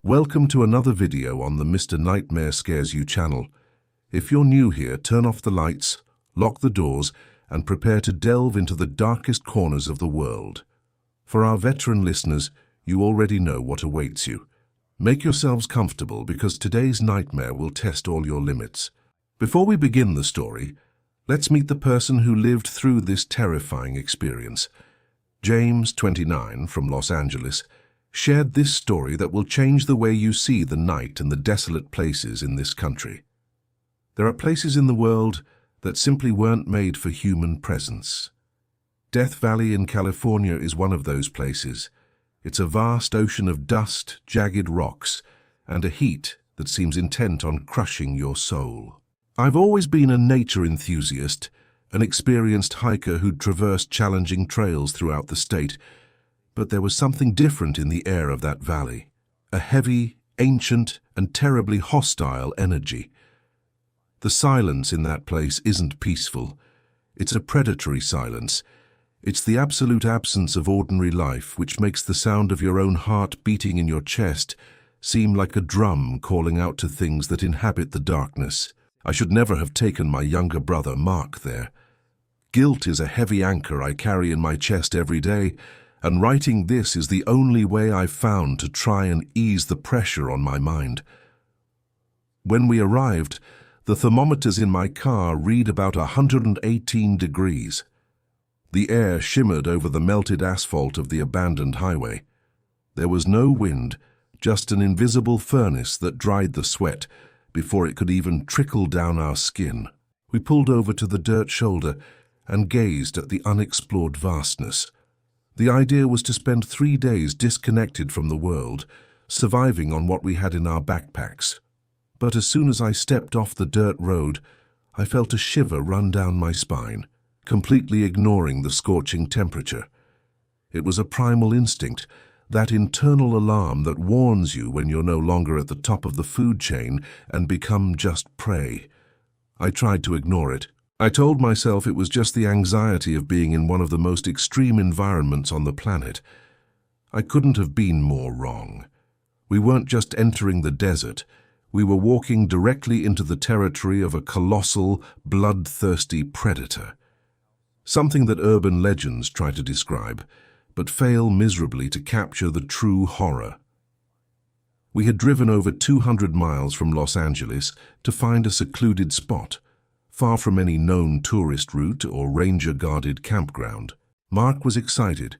Welcome to another video on the Mr. Nightmare Scares You channel. If you're new here, turn off the lights, lock the doors, and prepare to delve into the darkest corners of the world. For our veteran listeners, you already know what awaits you. Make yourselves comfortable because today's nightmare will test all your limits. Before we begin the story, let's meet the person who lived through this terrifying experience. James, 29, from Los Angeles, shared this story that will change the way you see the night and the desolate places in this country. There are places in the world that simply weren't made for human presence. Death Valley in California is one of those places. It's a vast ocean of dust, jagged rocks, and a heat that seems intent on crushing your soul. I've always been a nature enthusiast, an experienced hiker who'd traversed challenging trails throughout the state, but there was something different in the air of that valley, a heavy, ancient, and terribly hostile energy. The silence in that place isn't peaceful. It's a predatory silence. It's the absolute absence of ordinary life which makes the sound of your own heart beating in your chest seem like a drum calling out to things that inhabit the darkness. I should never have taken my younger brother Mark there. Guilt is a heavy anchor I carry in my chest every day, and writing this is the only way I've found to try and ease the pressure on my mind. When we arrived, the thermometers in my car read about 118 degrees. The air shimmered over the melted asphalt of the abandoned highway. There was no wind, just an invisible furnace that dried the sweat before it could even trickle down our skin. We pulled over to the dirt shoulder and gazed at the unexplored vastness. The idea was to spend 3 days disconnected from the world, surviving on what we had in our backpacks. But as soon as I stepped off the dirt road, I felt a shiver run down my spine, completely ignoring the scorching temperature. It was a primal instinct, that internal alarm that warns you when you're no longer at the top of the food chain and become just prey. I tried to ignore it. I told myself it was just the anxiety of being in one of the most extreme environments on the planet. I couldn't have been more wrong. We weren't just entering the desert. We were walking directly into the territory of a colossal, bloodthirsty predator. Something that urban legends try to describe, but fail miserably to capture the true horror. We had driven over 200 miles from Los Angeles to find a secluded spot, far from any known tourist route or ranger-guarded campground. Mark was excited.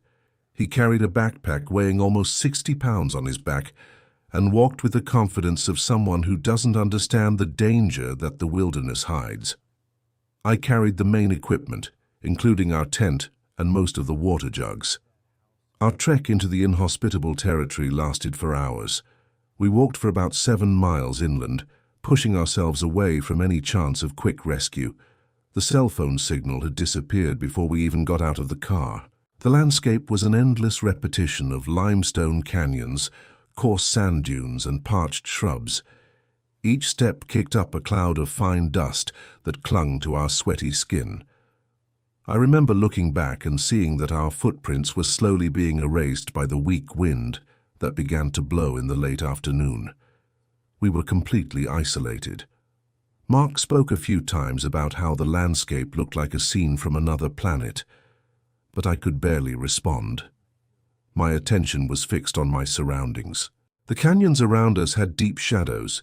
He carried a backpack weighing almost 60 pounds on his back and walked with the confidence of someone who doesn't understand the danger that the wilderness hides. I carried the main equipment, including our tent and most of the water jugs. Our trek into the inhospitable territory lasted for hours. We walked for about 7 miles inland, pushing ourselves away from any chance of quick rescue. The cell phone signal had disappeared before we even got out of the car. The landscape was an endless repetition of limestone canyons, coarse sand dunes, and parched shrubs. Each step kicked up a cloud of fine dust that clung to our sweaty skin. I remember looking back and seeing that our footprints were slowly being erased by the weak wind that began to blow in the late afternoon. We were completely isolated. Mark spoke a few times about how the landscape looked like a scene from another planet, but I could barely respond. My attention was fixed on my surroundings. The canyons around us had deep shadows,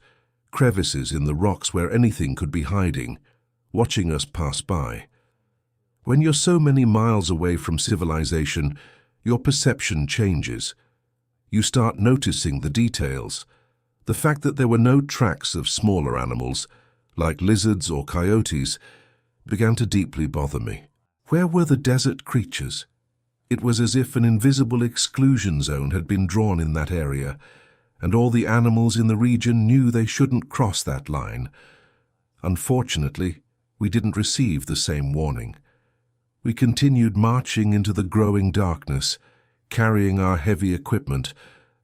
crevices in the rocks where anything could be hiding, watching us pass by. When you're so many miles away from civilization, your perception changes. You start noticing the details. The fact that there were no tracks of smaller animals, like lizards or coyotes, began to deeply bother me. Where were the desert creatures? It was as if an invisible exclusion zone had been drawn in that area, and all the animals in the region knew they shouldn't cross that line. Unfortunately, we didn't receive the same warning. We continued marching into the growing darkness, carrying our heavy equipment,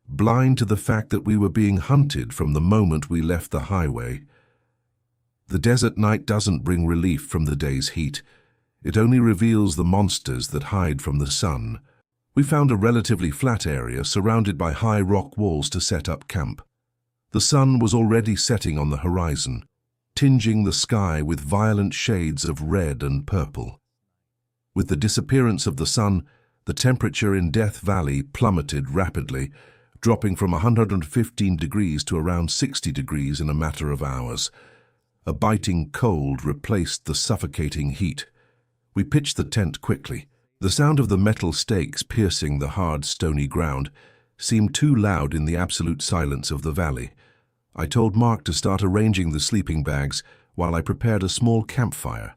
blind to the fact that we were being hunted from the moment we left the highway. The desert night doesn't bring relief from the day's heat. It only reveals the monsters that hide from the sun. We found a relatively flat area surrounded by high rock walls to set up camp. The sun was already setting on the horizon, tinging the sky with violent shades of red and purple. With the disappearance of the sun, the temperature in Death Valley plummeted rapidly, dropping from 115 degrees to around 60 degrees in a matter of hours. A biting cold replaced the suffocating heat. We pitched the tent quickly. The sound of the metal stakes piercing the hard, stony ground seemed too loud in the absolute silence of the valley. I told Mark to start arranging the sleeping bags while I prepared a small campfire.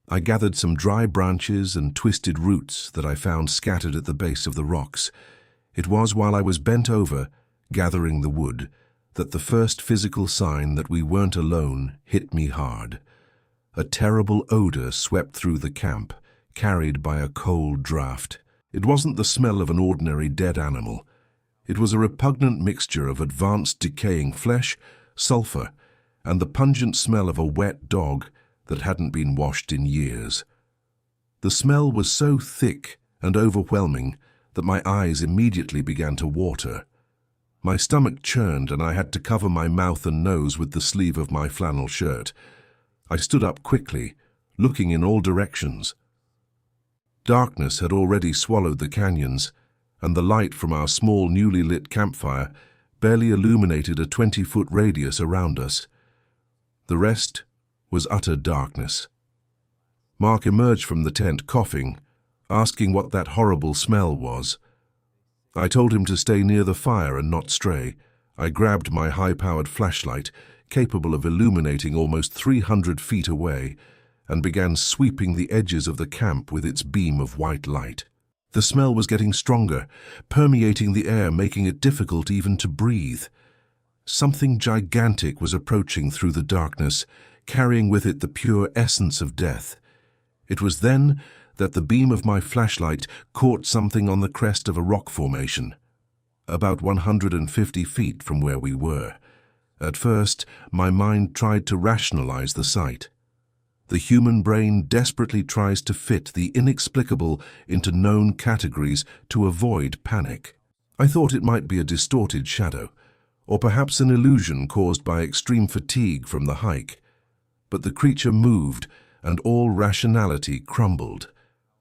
I gathered some dry branches and twisted roots that I found scattered at the base of the rocks. It was while I was bent over, gathering the wood, that the first physical sign that we weren't alone hit me hard. A terrible odor swept through the camp, carried by a cold draft. It wasn't the smell of an ordinary dead animal. It was a repugnant mixture of advanced decaying flesh, sulfur, and the pungent smell of a wet dog that hadn't been washed in years. The smell was so thick and overwhelming that my eyes immediately began to water. My stomach churned and I had to cover my mouth and nose with the sleeve of my flannel shirt. I stood up quickly, looking in all directions. Darkness had already swallowed the canyons, and the light from our small newly lit campfire barely illuminated a 20-foot radius around us. The rest was utter darkness. Mark emerged from the tent coughing, asking what that horrible smell was. I told him to stay near the fire and not stray. I grabbed my high-powered flashlight, capable of illuminating almost 300 feet away, and began sweeping the edges of the camp with its beam of white light. The smell was getting stronger, permeating the air, making it difficult even to breathe. Something gigantic was approaching through the darkness, carrying with it the pure essence of death. It was then that the beam of my flashlight caught something on the crest of a rock formation, about 150 feet from where we were. At first, my mind tried to rationalize the sight. The human brain desperately tries to fit the inexplicable into known categories to avoid panic. I thought it might be a distorted shadow, or perhaps an illusion caused by extreme fatigue from the hike. But the creature moved, and all rationality crumbled.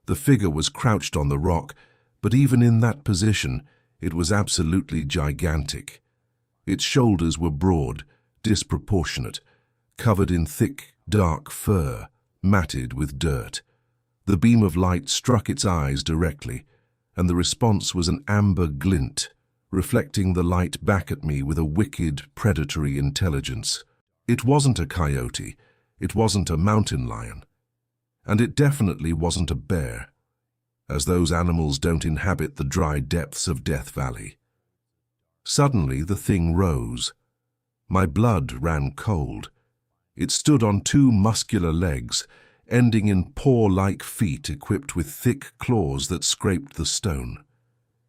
The figure was crouched on the rock, but even in that position, it was absolutely gigantic. Its shoulders were broad, disproportionate, covered in thick, dark fur, matted with dirt. The beam of light struck its eyes directly, and the response was an amber glint, reflecting the light back at me with a wicked, predatory intelligence. It wasn't a coyote, it wasn't a mountain lion, and it definitely wasn't a bear, as those animals don't inhabit the dry depths of Death Valley. Suddenly the thing rose. My blood ran cold. It stood on two muscular legs, ending in paw-like feet equipped with thick claws that scraped the stone.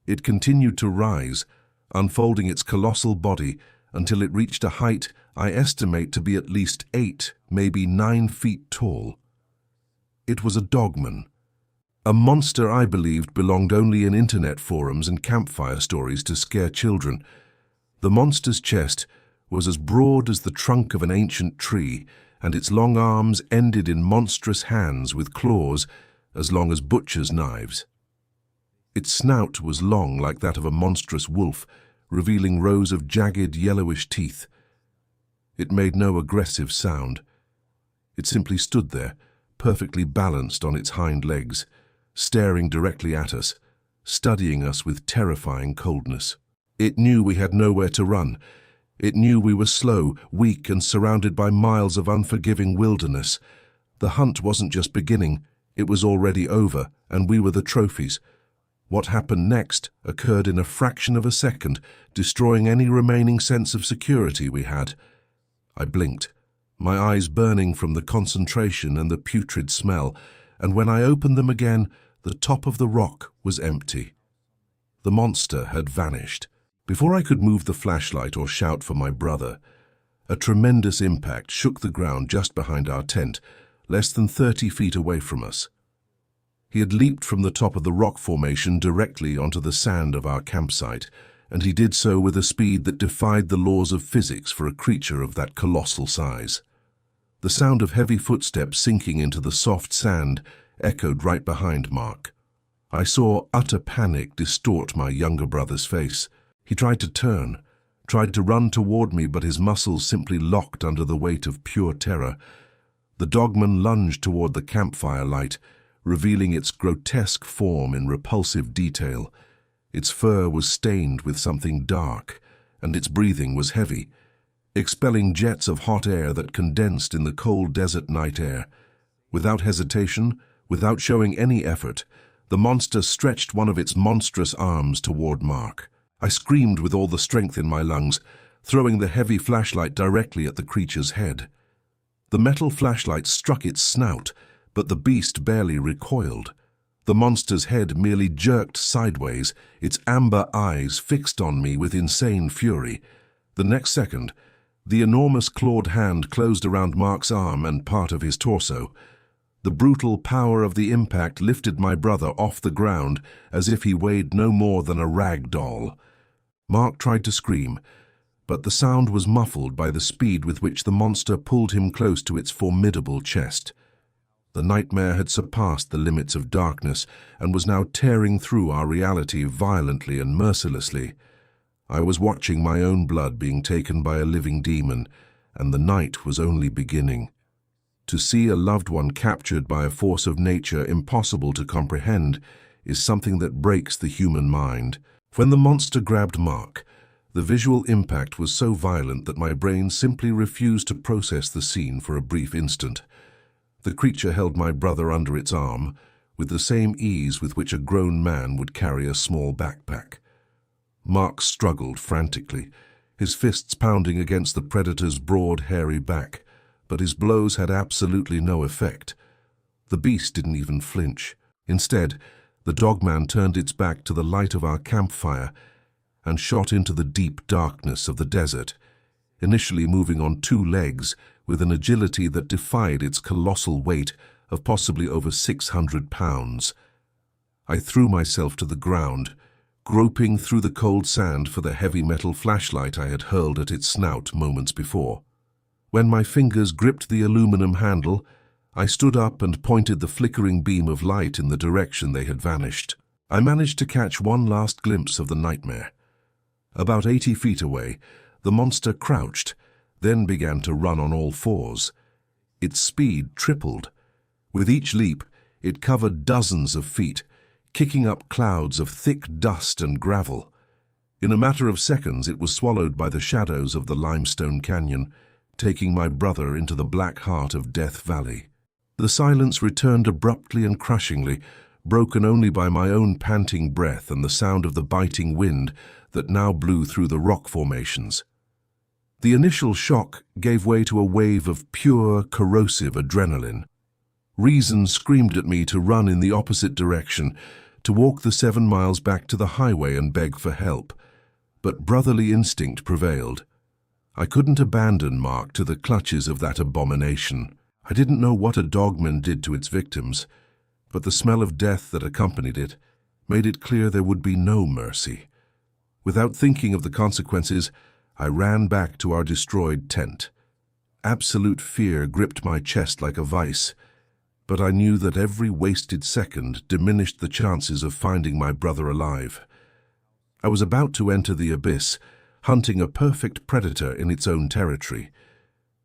It continued to rise, unfolding its colossal body until it reached a height I estimate to be at least 8, maybe 9 feet tall. It was a Dogman, a monster I believed belonged only in internet forums and campfire stories to scare children. The monster's chest was as broad as the trunk of an ancient tree, and its long arms ended in monstrous hands with claws as long as butcher's knives. Its snout was long like that of a monstrous wolf, revealing rows of jagged yellowish teeth. It made no aggressive sound. It simply stood there, perfectly balanced on its hind legs, staring directly at us, studying us with terrifying coldness. It knew we had nowhere to run. It knew we were slow, weak, and surrounded by miles of unforgiving wilderness. The hunt wasn't just beginning, it was already over, and we were the trophies. What happened next occurred in a fraction of a second, destroying any remaining sense of security we had. I blinked, my eyes burning from the concentration and the putrid smell, and when I opened them again, the top of the rock was empty. The monster had vanished. Before I could move the flashlight or shout for my brother, a tremendous impact shook the ground just behind our tent, less than 30 feet away from us. He had leaped from the top of the rock formation directly onto the sand of our campsite, and he did so with a speed that defied the laws of physics for a creature of that colossal size. The sound of heavy footsteps sinking into the soft sand echoed right behind Mark. I saw utter panic distort my younger brother's face. He tried to turn, tried to run toward me, but his muscles simply locked under the weight of pure terror. The Dogman lunged toward the campfire light, revealing its grotesque form in repulsive detail. Its fur was stained with something dark, and its breathing was heavy, expelling jets of hot air that condensed in the cold desert night air. Without hesitation, without showing any effort, the monster stretched one of its monstrous arms toward Mark. I screamed with all the strength in my lungs, throwing the heavy flashlight directly at the creature's head. The metal flashlight struck its snout, but the beast barely recoiled. The monster's head merely jerked sideways, its amber eyes fixed on me with insane fury. The next second, the enormous clawed hand closed around Mark's arm and part of his torso. The brutal power of the impact lifted my brother off the ground as if he weighed no more than a rag doll. Mark tried to scream, but the sound was muffled by the speed with which the monster pulled him close to its formidable chest. The nightmare had surpassed the limits of darkness and was now tearing through our reality violently and mercilessly. I was watching my own blood being taken by a living demon, and the night was only beginning. To see a loved one captured by a force of nature impossible to comprehend is something that breaks the human mind. When the monster grabbed Mark, the visual impact was so violent that my brain simply refused to process the scene for a brief instant. The creature held my brother under its arm, with the same ease with which a grown man would carry a small backpack. Mark struggled frantically, his fists pounding against the predator's broad, hairy back, but his blows had absolutely no effect. The beast didn't even flinch. Instead, the Dogman turned its back to the light of our campfire and shot into the deep darkness of the desert, initially moving on two legs with an agility that defied its colossal weight of possibly over 600 pounds. I threw myself to the ground, groping through the cold sand for the heavy metal flashlight I had hurled at its snout moments before. When my fingers gripped the aluminum handle, I stood up and pointed the flickering beam of light in the direction they had vanished. I managed to catch one last glimpse of the nightmare. About 80 feet away, the monster crouched, then began to run on all fours. Its speed tripled. With each leap, it covered dozens of feet, kicking up clouds of thick dust and gravel. In a matter of seconds, it was swallowed by the shadows of the limestone canyon, taking my brother into the black heart of Death Valley. The silence returned abruptly and crushingly, broken only by my own panting breath and the sound of the biting wind that now blew through the rock formations. The initial shock gave way to a wave of pure, corrosive adrenaline. Reason screamed at me to run in the opposite direction, to walk the 7 miles back to the highway and beg for help. But brotherly instinct prevailed. I couldn't abandon Mark to the clutches of that abomination. I didn't know what a Dogman did to its victims, but the smell of death that accompanied it made it clear there would be no mercy. Without thinking of the consequences, I ran back to our destroyed tent. Absolute fear gripped my chest like a vice, but I knew that every wasted second diminished the chances of finding my brother alive. I was about to enter the abyss, hunting a perfect predator in its own territory.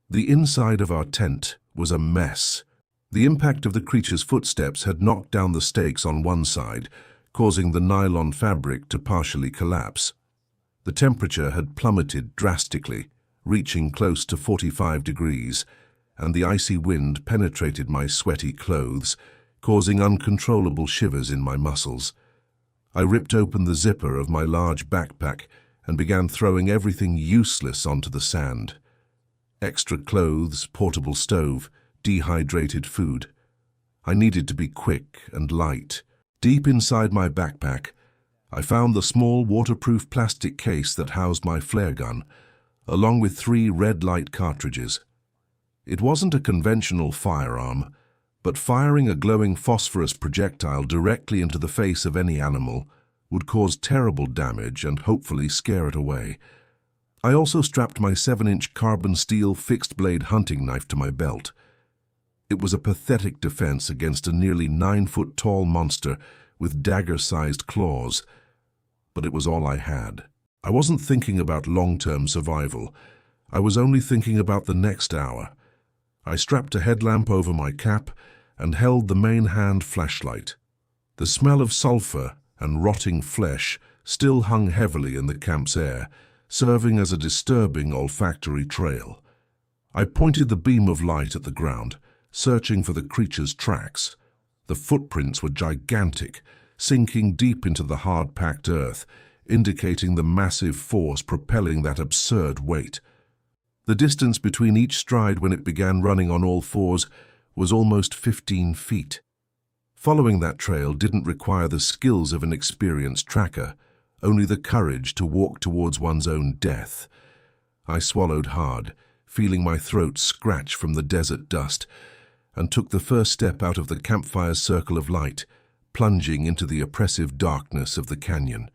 The inside of our tent was a mess. The impact of the creature's footsteps had knocked down the stakes on one side, causing the nylon fabric to partially collapse. The temperature had plummeted drastically, reaching close to 45 degrees, and the icy wind penetrated my sweaty clothes, causing uncontrollable shivers in my muscles. I ripped open the zipper of my large backpack and began throwing everything useless onto the sand. Extra clothes, portable stove, dehydrated food. I needed to be quick and light. Deep inside my backpack, I found the small waterproof plastic case that housed my flare gun, along with 3 red light cartridges. It wasn't a conventional firearm, but firing a glowing phosphorus projectile directly into the face of any animal would cause terrible damage and hopefully scare it away. I also strapped my 7-inch carbon steel fixed-blade hunting knife to my belt. It was a pathetic defense against a nearly 9-foot-tall monster with dagger-sized claws, but it was all I had. I wasn't thinking about long-term survival. I was only thinking about the next hour. I strapped a headlamp over my cap and held the main hand flashlight. The smell of sulfur and rotting flesh still hung heavily in the camp's air, serving as a disturbing olfactory trail. I pointed the beam of light at the ground, searching for the creature's tracks. The footprints were gigantic, sinking deep into the hard-packed earth, indicating the massive force propelling that absurd weight. The distance between each stride when it began running on all fours was almost 15 feet. Following that trail didn't require the skills of an experienced tracker, only the courage to walk towards one's own death. I swallowed hard, feeling my throat scratch from the desert dust, and took the first step out of the campfire's circle of light, plunging into the oppressive darkness of the canyon.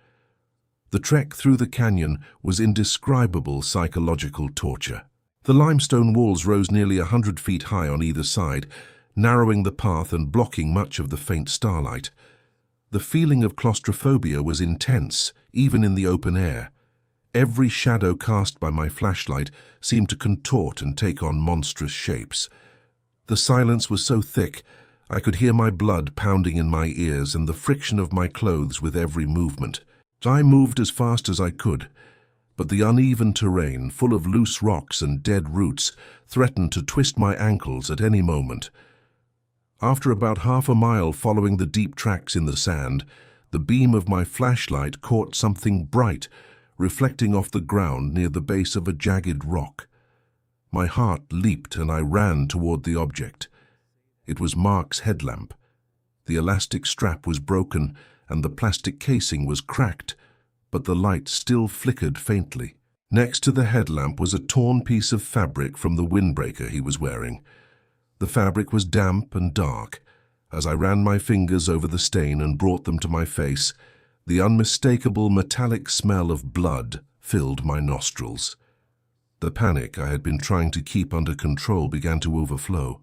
The trek through the canyon was indescribable psychological torture. The limestone walls rose nearly 100 feet high on either side, narrowing the path and blocking much of the faint starlight. The feeling of claustrophobia was intense, even in the open air. Every shadow cast by my flashlight seemed to contort and take on monstrous shapes. The silence was so thick, I could hear my blood pounding in my ears and the friction of my clothes with every movement. I moved as fast as I could, but the uneven terrain, full of loose rocks and dead roots, threatened to twist my ankles at any moment. After about half a mile following the deep tracks in the sand, the beam of my flashlight caught something bright, reflecting off the ground near the base of a jagged rock. My heart leaped and I ran toward the object. It was Mark's headlamp. The elastic strap was broken and the plastic casing was cracked, but the light still flickered faintly. Next to the headlamp was a torn piece of fabric from the windbreaker he was wearing. The fabric was damp and dark. As I ran my fingers over the stain and brought them to my face, the unmistakable metallic smell of blood filled my nostrils. The panic I had been trying to keep under control began to overflow.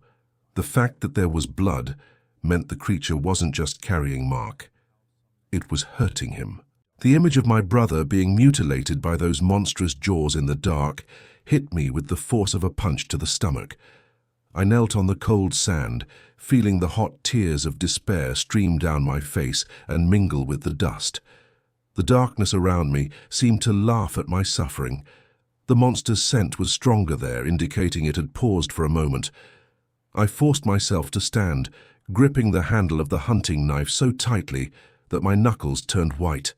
The fact that there was blood meant the creature wasn't just carrying Mark. It was hurting him. The image of my brother being mutilated by those monstrous jaws in the dark hit me with the force of a punch to the stomach. I knelt on the cold sand, feeling the hot tears of despair stream down my face and mingle with the dust. The darkness around me seemed to laugh at my suffering. The monster's scent was stronger there, indicating it had paused for a moment. I forced myself to stand, gripping the handle of the hunting knife so tightly that my knuckles turned white.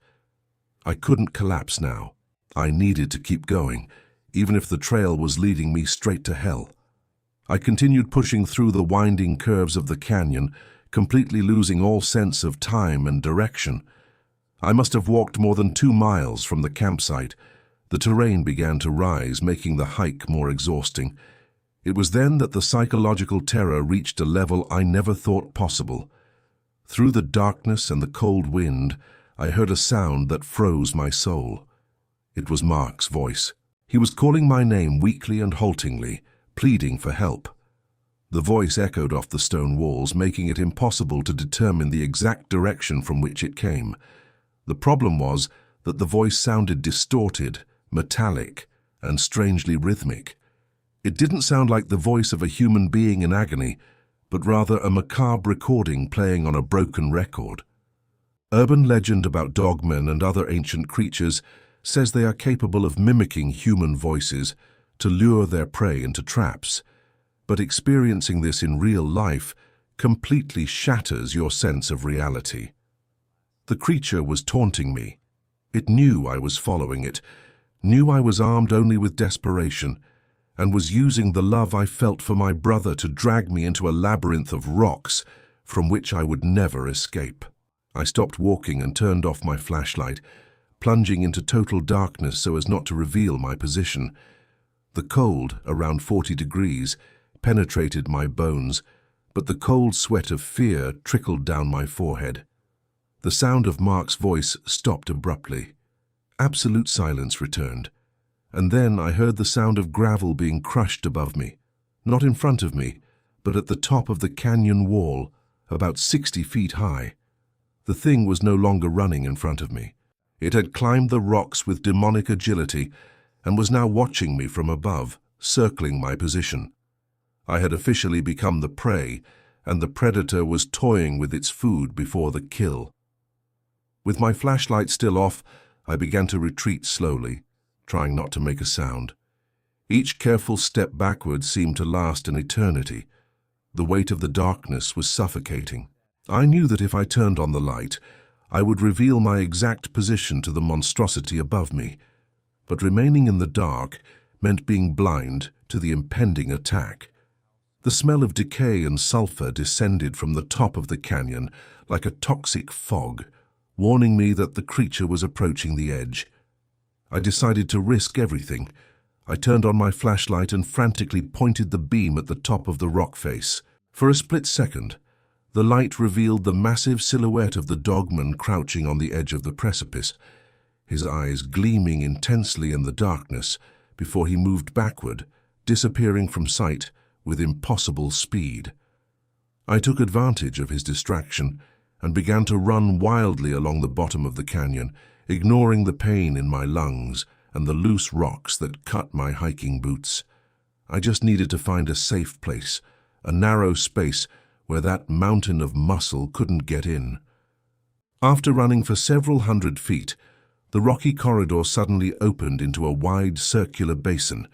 I couldn't collapse now. I needed to keep going, even if the trail was leading me straight to hell. I continued pushing through the winding curves of the canyon, completely losing all sense of time and direction. I must have walked more than 2 miles from the campsite. The terrain began to rise, making the hike more exhausting. It was then that the psychological terror reached a level I never thought possible. Through the darkness and the cold wind, I heard a sound that froze my soul. It was Mark's voice. He was calling my name weakly and haltingly, pleading for help. The voice echoed off the stone walls, making it impossible to determine the exact direction from which it came. The problem was that the voice sounded distorted, metallic, and strangely rhythmic. It didn't sound like the voice of a human being in agony, but rather a macabre recording playing on a broken record. Urban legend about dogmen and other ancient creatures says they are capable of mimicking human voices to lure their prey into traps, but experiencing this in real life completely shatters your sense of reality. The creature was taunting me. It knew I was following it, knew I was armed only with desperation, and was using the love I felt for my brother to drag me into a labyrinth of rocks from which I would never escape. I stopped walking and turned off my flashlight, plunging into total darkness so as not to reveal my position. The cold, around 40 degrees, penetrated my bones, but the cold sweat of fear trickled down my forehead. The sound of Mark's voice stopped abruptly. Absolute silence returned, and then I heard the sound of gravel being crushed above me, not in front of me, but at the top of the canyon wall, about 60 feet high. The thing was no longer running in front of me. It had climbed the rocks with demonic agility and was now watching me from above, circling my position. I had officially become the prey, and the predator was toying with its food before the kill. With my flashlight still off, I began to retreat slowly, trying not to make a sound. Each careful step backward seemed to last an eternity. The weight of the darkness was suffocating. I knew that if I turned on the light, I would reveal my exact position to the monstrosity above me, but remaining in the dark meant being blind to the impending attack. The smell of decay and sulfur descended from the top of the canyon like a toxic fog, warning me that the creature was approaching the edge. I decided to risk everything. I turned on my flashlight and frantically pointed the beam at the top of the rock face. For a split second, the light revealed the massive silhouette of the Dogman crouching on the edge of the precipice, his eyes gleaming intensely in the darkness before he moved backward, disappearing from sight with impossible speed. I took advantage of his distraction and began to run wildly along the bottom of the canyon, ignoring the pain in my lungs and the loose rocks that cut my hiking boots. I just needed to find a safe place, a narrow space where that mountain of muscle couldn't get in. After running for several hundred feet, the rocky corridor suddenly opened into a wide circular basin,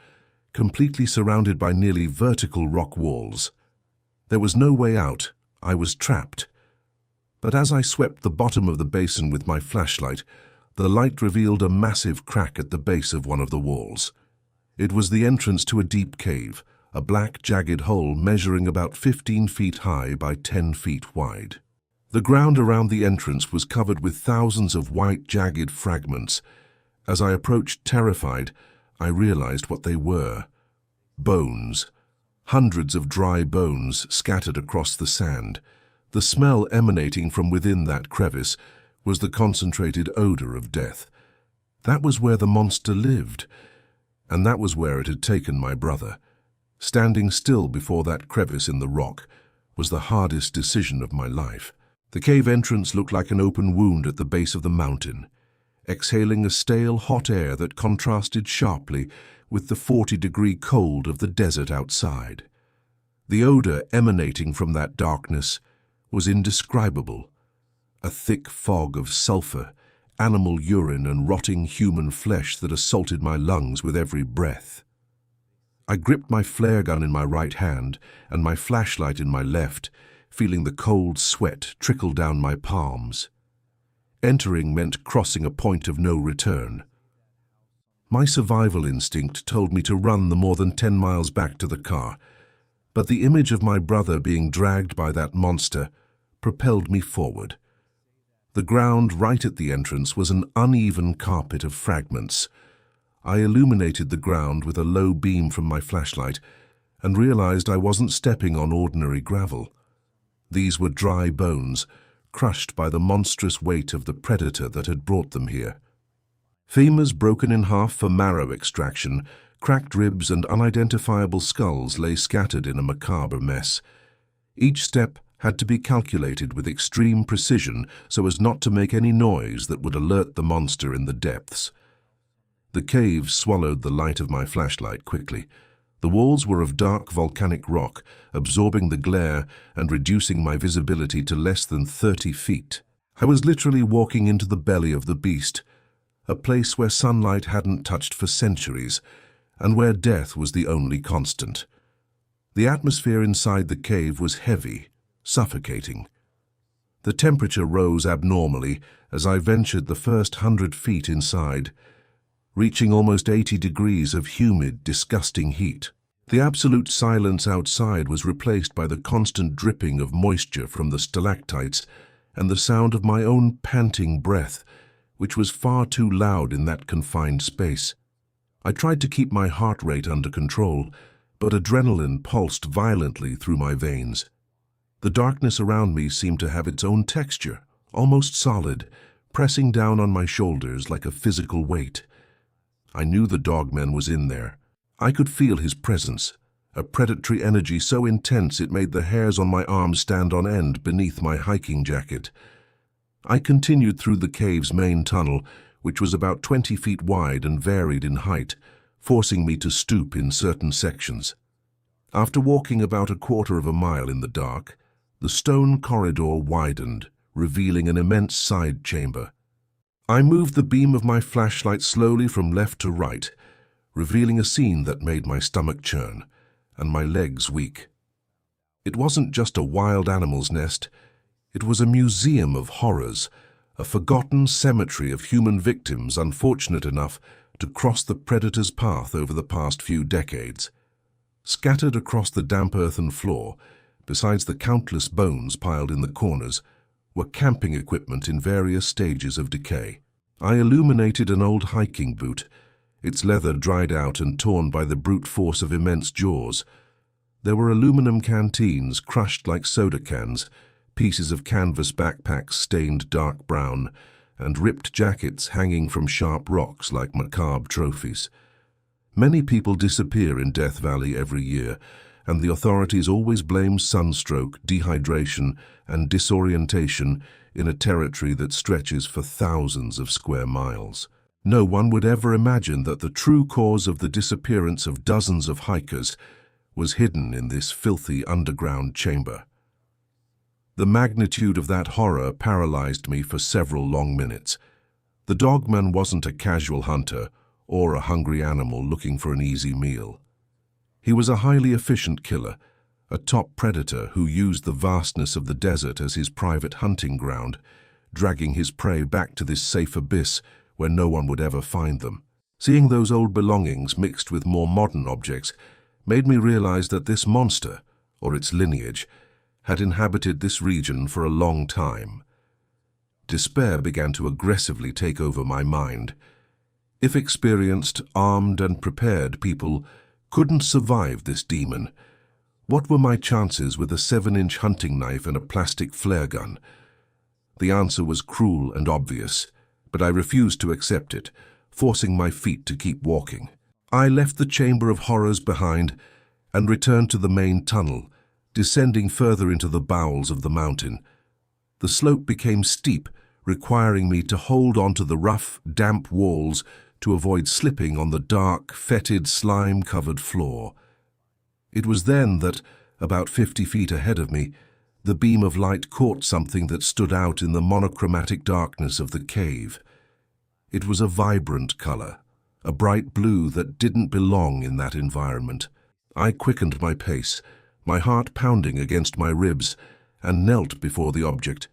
completely surrounded by nearly vertical rock walls. There was no way out. I was trapped. But as I swept the bottom of the basin with my flashlight, the light revealed a massive crack at the base of one of the walls. It was the entrance to a deep cave, a black, jagged hole measuring about 15 feet high by 10 feet wide. The ground around the entrance was covered with thousands of white, jagged fragments. As I approached terrified, I realized what they were. Bones. Hundreds of dry bones scattered across the sand. The smell emanating from within that crevice was the concentrated odor of death. That was where the monster lived, and that was where it had taken my brother. Standing still before that crevice in the rock was the hardest decision of my life. The cave entrance looked like an open wound at the base of the mountain, exhaling a stale, hot air that contrasted sharply with the 40-degree cold of the desert outside. The odor emanating from that darkness was indescribable, a thick fog of sulfur, animal urine and rotting human flesh that assaulted my lungs with every breath. I gripped my flare gun in my right hand and my flashlight in my left, feeling the cold sweat trickle down my palms. Entering meant crossing a point of no return. My survival instinct told me to run the more than 10 miles back to the car, but the image of my brother being dragged by that monster propelled me forward. The ground right at the entrance was an uneven carpet of fragments. I illuminated the ground with a low beam from my flashlight and realized I wasn't stepping on ordinary gravel. These were dry bones, crushed by the monstrous weight of the predator that had brought them here. Femurs broken in half for marrow extraction, cracked ribs and unidentifiable skulls lay scattered in a macabre mess. Each step had to be calculated with extreme precision so as not to make any noise that would alert the monster in the depths. The cave swallowed the light of my flashlight quickly. The walls were of dark volcanic rock, absorbing the glare and reducing my visibility to less than 30 feet. I was literally walking into the belly of the beast, a place where sunlight hadn't touched for centuries, and where death was the only constant. The atmosphere inside the cave was heavy, suffocating. The temperature rose abnormally as I ventured the first 100 feet inside, reaching almost 80 degrees of humid, disgusting heat. The absolute silence outside was replaced by the constant dripping of moisture from the stalactites and the sound of my own panting breath, which was far too loud in that confined space. I tried to keep my heart rate under control, but adrenaline pulsed violently through my veins. The darkness around me seemed to have its own texture, almost solid, pressing down on my shoulders like a physical weight. I knew the Dogman was in there. I could feel his presence, a predatory energy so intense it made the hairs on my arms stand on end beneath my hiking jacket. I continued through the cave's main tunnel, which was about 20 feet wide and varied in height, forcing me to stoop in certain sections. After walking about a quarter of a mile in the dark, the stone corridor widened, revealing an immense side chamber. I moved the beam of my flashlight slowly from left to right, revealing a scene that made my stomach churn and my legs weak. It wasn't just a wild animal's nest, it was a museum of horrors, a forgotten cemetery of human victims unfortunate enough to cross the predator's path over the past few decades. Scattered across the damp earthen floor, besides the countless bones piled in the corners, were camping equipment in various stages of decay. I illuminated an old hiking boot, its leather dried out and torn by the brute force of immense jaws. There were aluminum canteens crushed like soda cans, pieces of canvas backpacks stained dark brown, and ripped jackets hanging from sharp rocks like macabre trophies. Many people disappear in Death Valley every year, and the authorities always blame sunstroke, dehydration, and disorientation in a territory that stretches for thousands of square miles. No one would ever imagine that the true cause of the disappearance of dozens of hikers was hidden in this filthy underground chamber. The magnitude of that horror paralyzed me for several long minutes. The Dogman wasn't a casual hunter or a hungry animal looking for an easy meal. He was a highly efficient killer, a top predator who used the vastness of the desert as his private hunting ground, dragging his prey back to this safe abyss where no one would ever find them. Seeing those old belongings mixed with more modern objects made me realize that this monster, or its lineage, had inhabited this region for a long time. Despair began to aggressively take over my mind. If experienced, armed, and prepared people couldn't survive this demon, what were my chances with a 7-inch hunting knife and a plastic flare gun? The answer was cruel and obvious, but I refused to accept it, forcing my feet to keep walking. I left the Chamber of Horrors behind and returned to the main tunnel, descending further into the bowels of the mountain. The slope became steep, requiring me to hold onto the rough, damp walls to avoid slipping on the dark, fetid, slime-covered floor. It was then that, about 50 feet ahead of me, the beam of light caught something that stood out in the monochromatic darkness of the cave. It was a vibrant color, a bright blue that didn't belong in that environment. I quickened my pace, my heart pounding against my ribs, and knelt before the object.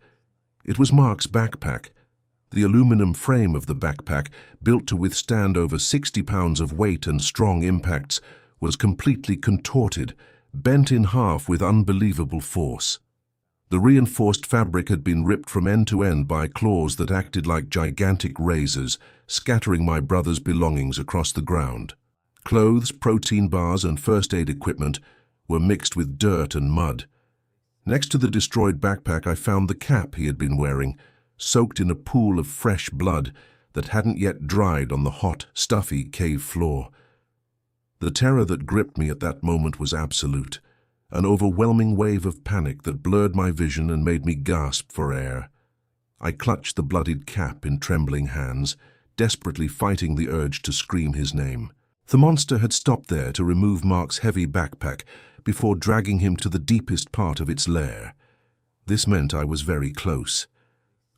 It was Mark's backpack. The aluminum frame of the backpack, built to withstand over 60 pounds of weight and strong impacts, was completely contorted, bent in half with unbelievable force. The reinforced fabric had been ripped from end to end by claws that acted like gigantic razors, scattering my brother's belongings across the ground. Clothes, protein bars, and first aid equipment were mixed with dirt and mud. Next to the destroyed backpack, I found the cap he had been wearing, soaked in a pool of fresh blood that hadn't yet dried on the hot, stuffy cave floor. The terror that gripped me at that moment was absolute, an overwhelming wave of panic that blurred my vision and made me gasp for air. I clutched the bloodied cap in trembling hands, desperately fighting the urge to scream his name. The monster had stopped there to remove Mark's heavy backpack before dragging him to the deepest part of its lair. This meant I was very close.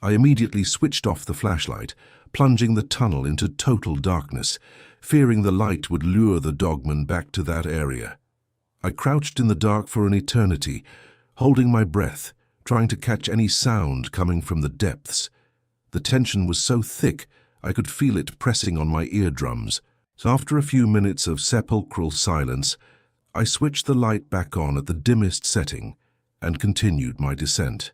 I immediately switched off the flashlight, plunging the tunnel into total darkness, fearing the light would lure the Dogman back to that area. I crouched in the dark for an eternity, holding my breath, trying to catch any sound coming from the depths. The tension was so thick I could feel it pressing on my eardrums. So after a few minutes of sepulchral silence, I switched the light back on at the dimmest setting and continued my descent.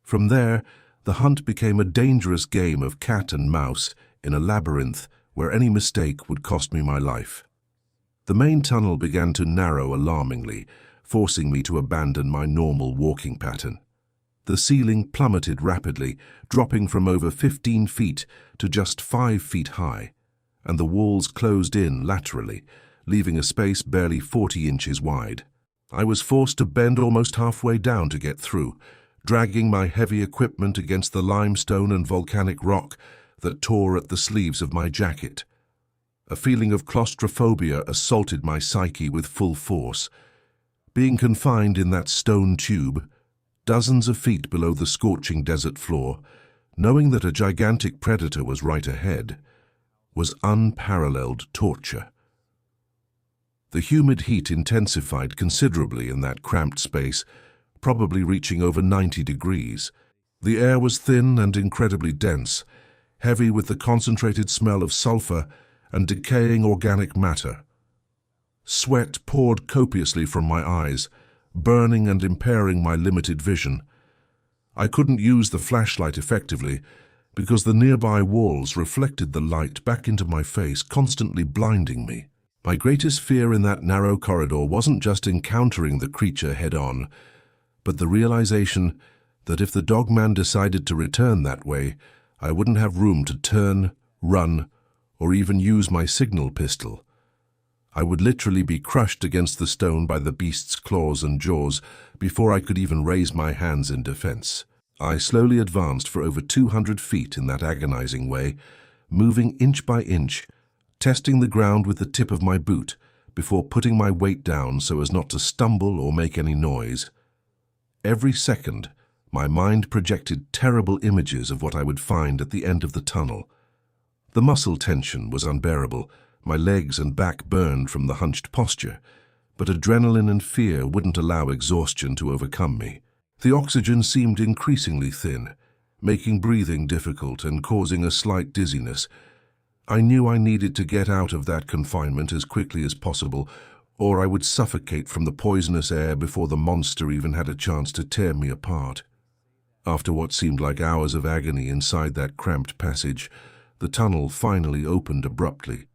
From there, the hunt became a dangerous game of cat and mouse in a labyrinth where any mistake would cost me my life. The main tunnel began to narrow alarmingly, forcing me to abandon my normal walking pattern. The ceiling plummeted rapidly, dropping from over 15 feet to just 5 feet high, and the walls closed in laterally, leaving a space barely 40 inches wide. I was forced to bend almost halfway down to get through, dragging my heavy equipment against the limestone and volcanic rock that tore at the sleeves of my jacket. A feeling of claustrophobia assaulted my psyche with full force. Being confined in that stone tube, dozens of feet below the scorching desert floor, knowing that a gigantic predator was right ahead, was unparalleled torture. The humid heat intensified considerably in that cramped space, probably reaching over 90 degrees. The air was thin and incredibly dense, heavy with the concentrated smell of sulfur and decaying organic matter. Sweat poured copiously from my eyes, burning and impairing my limited vision. I couldn't use the flashlight effectively because the nearby walls reflected the light back into my face, constantly blinding me. My greatest fear in that narrow corridor wasn't just encountering the creature head-on, but the realization that if the Dogman decided to return that way, I wouldn't have room to turn, run, or even use my signal pistol. I would literally be crushed against the stone by the beast's claws and jaws before I could even raise my hands in defense. I slowly advanced for over 200 feet in that agonizing way, moving inch by inch, testing the ground with the tip of my boot before putting my weight down so as not to stumble or make any noise. Every second, my mind projected terrible images of what I would find at the end of the tunnel. The muscle tension was unbearable. My legs and back burned from the hunched posture, but adrenaline and fear wouldn't allow exhaustion to overcome me. The oxygen seemed increasingly thin, making breathing difficult and causing a slight dizziness. I knew I needed to get out of that confinement as quickly as possible, or I would suffocate from the poisonous air before the monster even had a chance to tear me apart. After what seemed like hours of agony inside that cramped passage, the tunnel finally opened abruptly,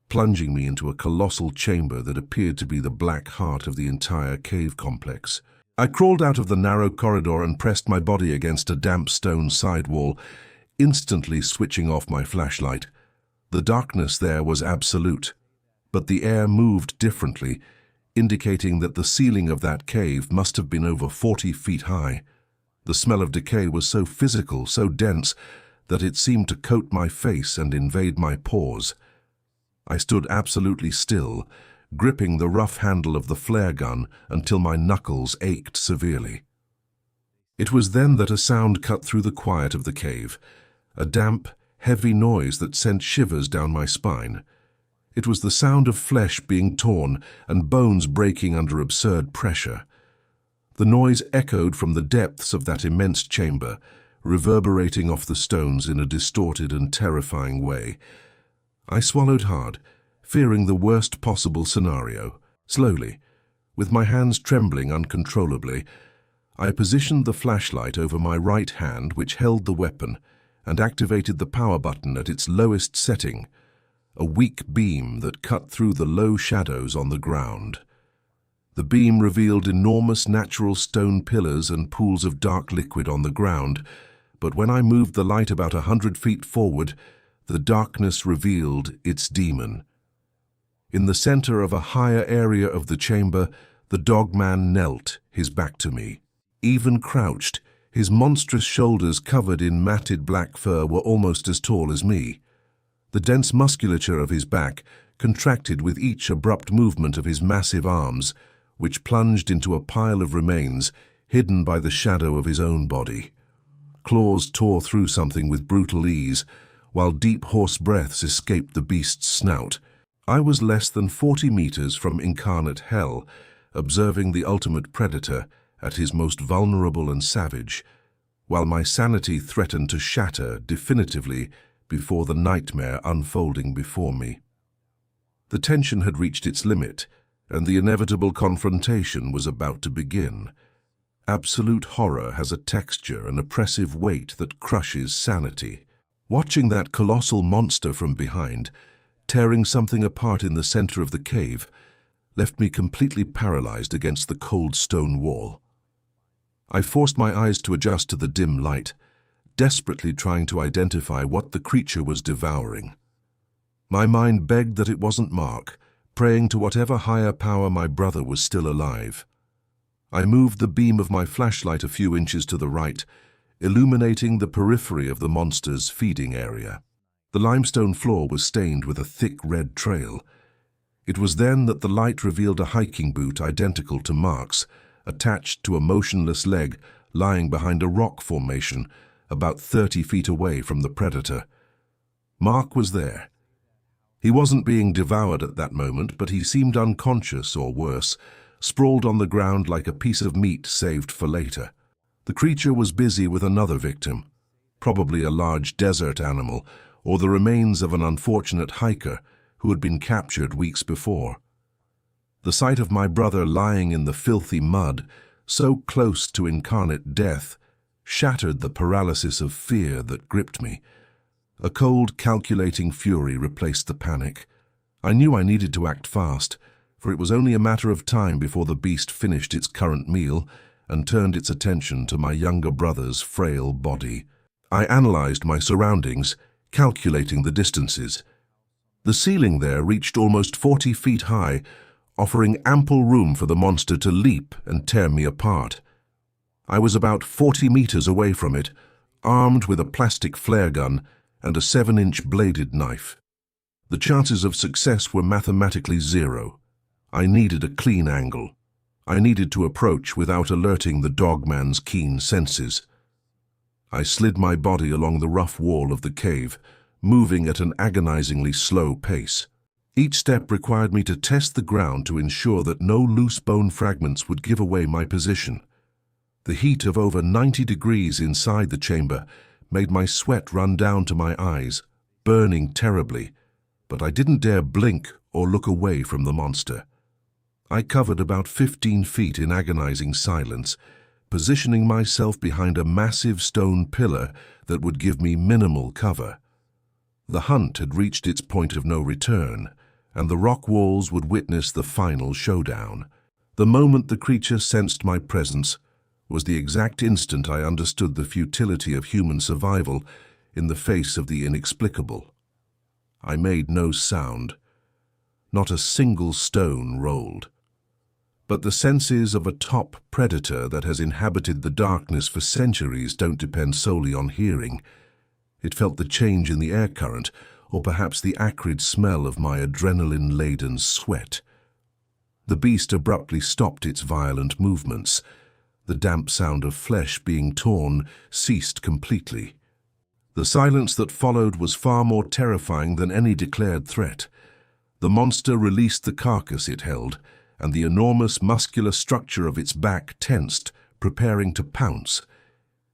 plunging me into a colossal chamber that appeared to be the black heart of the entire cave complex. I crawled out of the narrow corridor and pressed my body against a damp stone sidewall, instantly switching off my flashlight. The darkness there was absolute, but the air moved differently, indicating that the ceiling of that cave must have been over 40 feet high. The smell of decay was so physical, so dense, that it seemed to coat my face and invade my pores. I stood absolutely still, gripping the rough handle of the flare gun until my knuckles ached severely. It was then that a sound cut through the quiet of the cave, a damp, heavy noise that sent shivers down my spine. It was the sound of flesh being torn and bones breaking under absurd pressure. The noise echoed from the depths of that immense chamber, reverberating off the stones in a distorted and terrifying way. I swallowed hard, fearing the worst possible scenario. Slowly, with my hands trembling uncontrollably, I positioned the flashlight over my right hand, which held the weapon, and activated the power button at its lowest setting, a weak beam that cut through the low shadows on the ground. The beam revealed enormous natural stone pillars and pools of dark liquid on the ground, but when I moved the light about 100 feet forward, the darkness revealed its demon. In the center of a higher area of the chamber, the Dogman knelt, his back to me. Even crouched, his monstrous shoulders covered in matted black fur were almost as tall as me. The dense musculature of his back contracted with each abrupt movement of his massive arms, which plunged into a pile of remains hidden by the shadow of his own body. Claws tore through something with brutal ease, while deep hoarse breaths escaped the beast's snout. I was less than 40 meters from incarnate hell, observing the ultimate predator at his most vulnerable and savage, while my sanity threatened to shatter definitively before the nightmare unfolding before me. The tension had reached its limit, and the inevitable confrontation was about to begin. Absolute horror has a texture and oppressive weight that crushes sanity. Watching that colossal monster from behind, tearing something apart in the center of the cave, left me completely paralyzed against the cold stone wall. I forced my eyes to adjust to the dim light, desperately trying to identify what the creature was devouring. My mind begged that it wasn't Mark, praying to whatever higher power my brother was still alive. I moved the beam of my flashlight a few inches to the right, illuminating the periphery of the monster's feeding area. The limestone floor was stained with a thick red trail. It was then that the light revealed a hiking boot identical to Mark's, attached to a motionless leg lying behind a rock formation about 30 feet away from the predator. Mark was there. He wasn't being devoured at that moment, but he seemed unconscious or worse, sprawled on the ground like a piece of meat saved for later. The creature was busy with another victim, probably a large desert animal or the remains of an unfortunate hiker who had been captured weeks before. The sight of my brother lying in the filthy mud, so close to incarnate death, shattered the paralysis of fear that gripped me. A cold, calculating fury replaced the panic. I knew I needed to act fast, for it was only a matter of time before the beast finished its current meal and turned its attention to my younger brother's frail body. I analyzed my surroundings, calculating the distances. The ceiling there reached almost 40 feet high, offering ample room for the monster to leap and tear me apart. I was about 40 meters away from it, armed with a plastic flare gun and a 7-inch bladed knife. The chances of success were mathematically zero. I needed a clean angle. I needed to approach without alerting the Dogman's keen senses. I slid my body along the rough wall of the cave, moving at an agonizingly slow pace. Each step required me to test the ground to ensure that no loose bone fragments would give away my position. The heat of over 90 degrees inside the chamber made my sweat run down to my eyes, burning terribly, but I didn't dare blink or look away from the monster. I covered about 15 feet in agonizing silence, positioning myself behind a massive stone pillar that would give me minimal cover. The hunt had reached its point of no return, and the rock walls would witness the final showdown. The moment the creature sensed my presence was the exact instant I understood the futility of human survival in the face of the inexplicable. I made no sound. Not a single stone rolled. But the senses of a top predator that has inhabited the darkness for centuries don't depend solely on hearing. It felt the change in the air current, or perhaps the acrid smell of my adrenaline-laden sweat. The beast abruptly stopped its violent movements. The damp sound of flesh being torn ceased completely. The silence that followed was far more terrifying than any declared threat. The monster released the carcass it held, and the enormous muscular structure of its back tensed, preparing to pounce.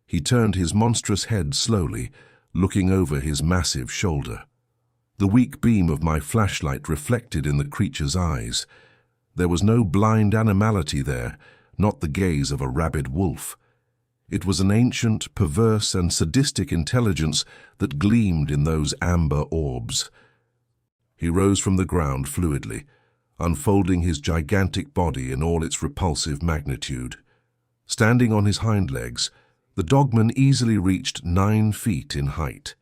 He turned his monstrous head slowly, looking over his massive shoulder. The weak beam of my flashlight reflected in the creature's eyes. There was no blind animality there, not the gaze of a rabid wolf. It was an ancient, perverse, and sadistic intelligence that gleamed in those amber orbs. He rose from the ground fluidly, unfolding his gigantic body in all its repulsive magnitude. Standing on his hind legs, the Dogman easily reached 9 feet in height.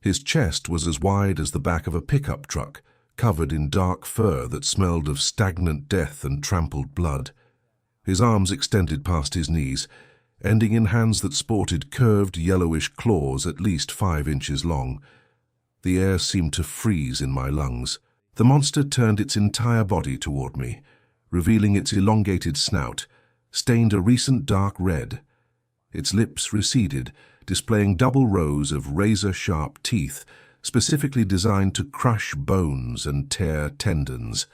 His chest was as wide as the back of a pickup truck, covered in dark fur that smelled of stagnant death and trampled blood. His arms extended past his knees, ending in hands that sported curved yellowish claws at least 5 inches long. The air seemed to freeze in my lungs. The monster turned its entire body toward me, revealing its elongated snout, stained a recent dark red. Its lips receded, displaying double rows of razor-sharp teeth, specifically designed to crush bones and tear tendons.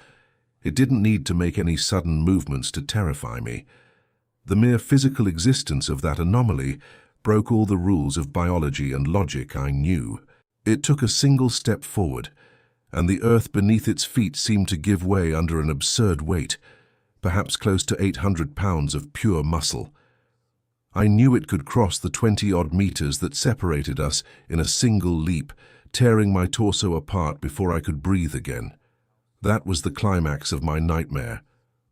It didn't need to make any sudden movements to terrify me. The mere physical existence of that anomaly broke all the rules of biology and logic I knew. It took a single step forward, and the earth beneath its feet seemed to give way under an absurd weight, perhaps close to 800 pounds of pure muscle. I knew it could cross the 20-odd meters that separated us in a single leap, tearing my torso apart before I could breathe again. That was the climax of my nightmare,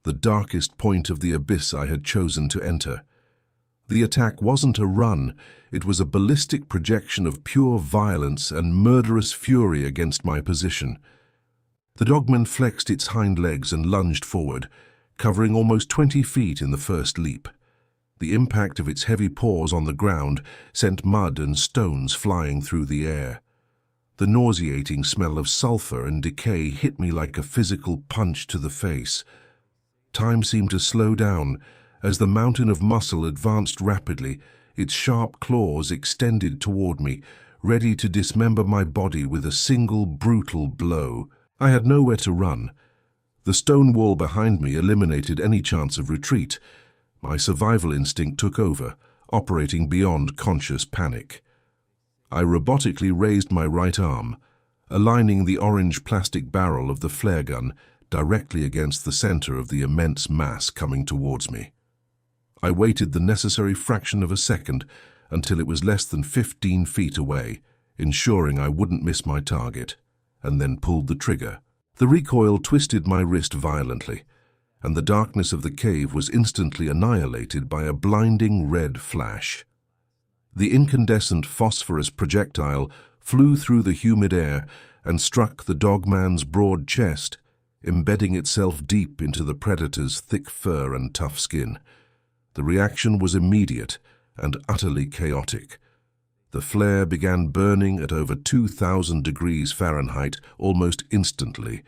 the darkest point of the abyss I had chosen to enter. The attack wasn't a run, it was a ballistic projection of pure violence and murderous fury against my position. The Dogman flexed its hind legs and lunged forward, covering almost 20 feet in the first leap. The impact of its heavy paws on the ground sent mud and stones flying through the air. The nauseating smell of sulfur and decay hit me like a physical punch to the face. Time seemed to slow down as the mountain of muscle advanced rapidly, its sharp claws extended toward me, ready to dismember my body with a single brutal blow. I had nowhere to run. The stone wall behind me eliminated any chance of retreat. My survival instinct took over, operating beyond conscious panic. I robotically raised my right arm, aligning the orange plastic barrel of the flare gun directly against the center of the immense mass coming towards me. I waited the necessary fraction of a second until it was less than 15 feet away, ensuring I wouldn't miss my target, and then pulled the trigger. The recoil twisted my wrist violently, and the darkness of the cave was instantly annihilated by a blinding red flash. The incandescent phosphorus projectile flew through the humid air and struck the Dogman's broad chest, embedding itself deep into the predator's thick fur and tough skin. The reaction was immediate and utterly chaotic. The flare began burning at over 2,000 degrees Fahrenheit almost instantly.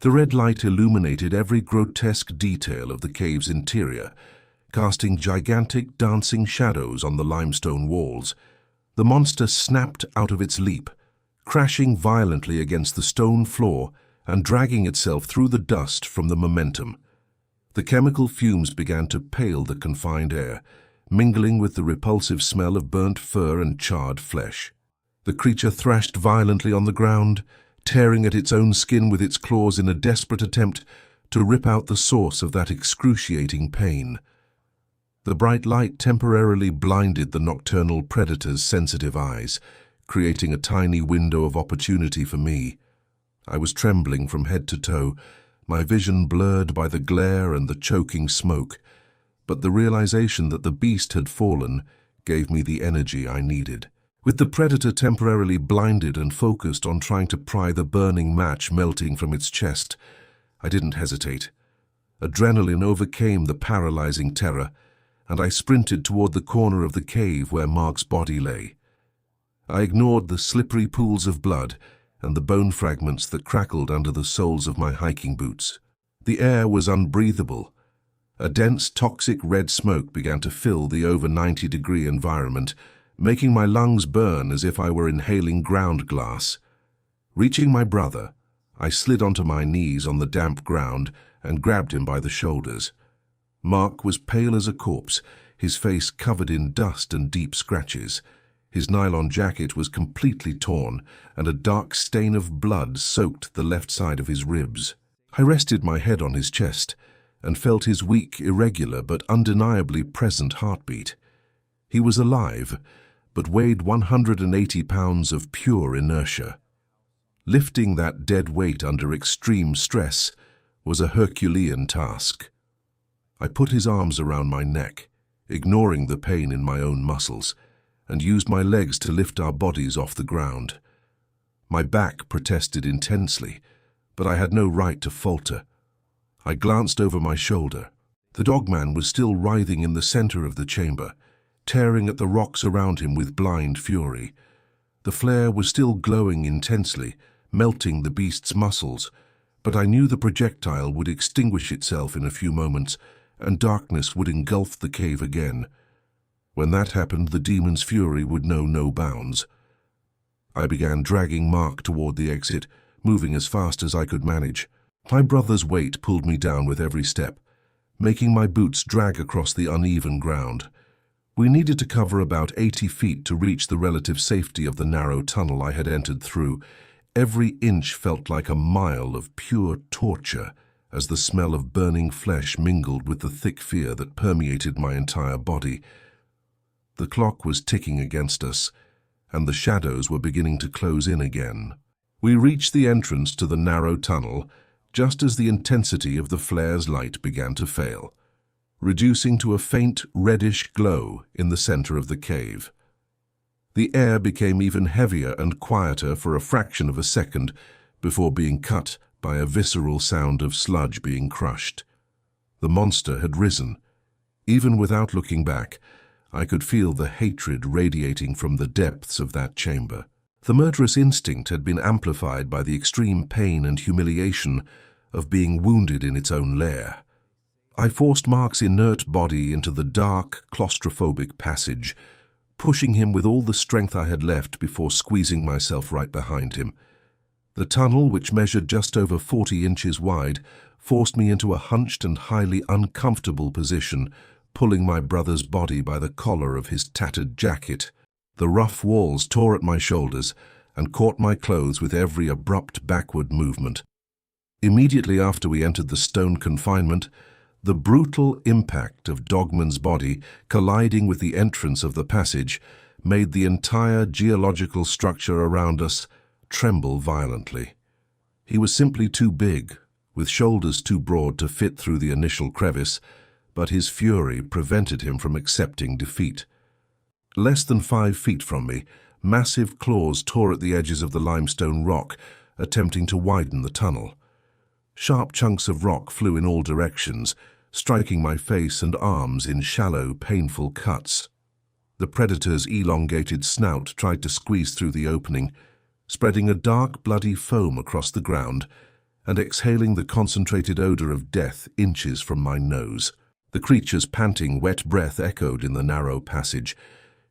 The red light illuminated every grotesque detail of the cave's interior, casting gigantic dancing shadows on the limestone walls. The monster snapped out of its leap, crashing violently against the stone floor and dragging itself through the dust from the momentum. The chemical fumes began to pale the confined air, mingling with the repulsive smell of burnt fur and charred flesh. The creature thrashed violently on the ground, tearing at its own skin with its claws in a desperate attempt to rip out the source of that excruciating pain. The bright light temporarily blinded the nocturnal predator's sensitive eyes, creating a tiny window of opportunity for me. I was trembling from head to toe, my vision blurred by the glare and the choking smoke, but the realization that the beast had fallen gave me the energy I needed. With the predator temporarily blinded and focused on trying to pry the burning match melting from its chest, I didn't hesitate. Adrenaline overcame the paralyzing terror, and I sprinted toward the corner of the cave where Mark's body lay. I ignored the slippery pools of blood and the bone fragments that crackled under the soles of my hiking boots. The air was unbreathable. A dense, toxic red smoke began to fill the over 90-degree environment, making my lungs burn as if I were inhaling ground glass. Reaching my brother, I slid onto my knees on the damp ground and grabbed him by the shoulders. Mark was pale as a corpse, his face covered in dust and deep scratches. His nylon jacket was completely torn, and a dark stain of blood soaked the left side of his ribs. I rested my head on his chest and felt his weak, irregular, but undeniably present heartbeat. He was alive, but weighed 180 pounds of pure inertia. Lifting that dead weight under extreme stress was a Herculean task. I put his arms around my neck, ignoring the pain in my own muscles, and used my legs to lift our bodies off the ground. My back protested intensely, but I had no right to falter. I glanced over my shoulder. The Dogman was still writhing in the center of the chamber, tearing at the rocks around him with blind fury. The flare was still glowing intensely, melting the beast's muscles, but I knew the projectile would extinguish itself in a few moments, and darkness would engulf the cave again. When that happened, the demon's fury would know no bounds. I began dragging Mark toward the exit, moving as fast as I could manage. My brother's weight pulled me down with every step, making my boots drag across the uneven ground. We needed to cover about 80 feet to reach the relative safety of the narrow tunnel I had entered through. Every inch felt like a mile of pure torture, as the smell of burning flesh mingled with the thick fear that permeated my entire body. The clock was ticking against us, and the shadows were beginning to close in again. We reached the entrance to the narrow tunnel, just as the intensity of the flare's light began to fail, reducing to a faint reddish glow in the center of the cave. The air became even heavier and quieter for a fraction of a second before being cut by a visceral sound of sludge being crushed. The monster had risen. Even without looking back, I could feel the hatred radiating from the depths of that chamber. The murderous instinct had been amplified by the extreme pain and humiliation of being wounded in its own lair. I forced Mark's inert body into the dark, claustrophobic passage, pushing him with all the strength I had left before squeezing myself right behind him. The tunnel, which measured just over 40 inches wide, forced me into a hunched and highly uncomfortable position, pulling my brother's body by the collar of his tattered jacket. The rough walls tore at my shoulders and caught my clothes with every abrupt backward movement. Immediately after we entered the stone confinement, the brutal impact of Dogman's body colliding with the entrance of the passage made the entire geological structure around us tremble violently. He was simply too big, with shoulders too broad to fit through the initial crevice, but his fury prevented him from accepting defeat. Less than 5 feet from me, massive claws tore at the edges of the limestone rock, attempting to widen the tunnel. Sharp chunks of rock flew in all directions, striking my face and arms in shallow, painful cuts. The predator's elongated snout tried to squeeze through the opening, spreading a dark, bloody foam across the ground and exhaling the concentrated odor of death inches from my nose. The creature's panting, wet breath echoed in the narrow passage,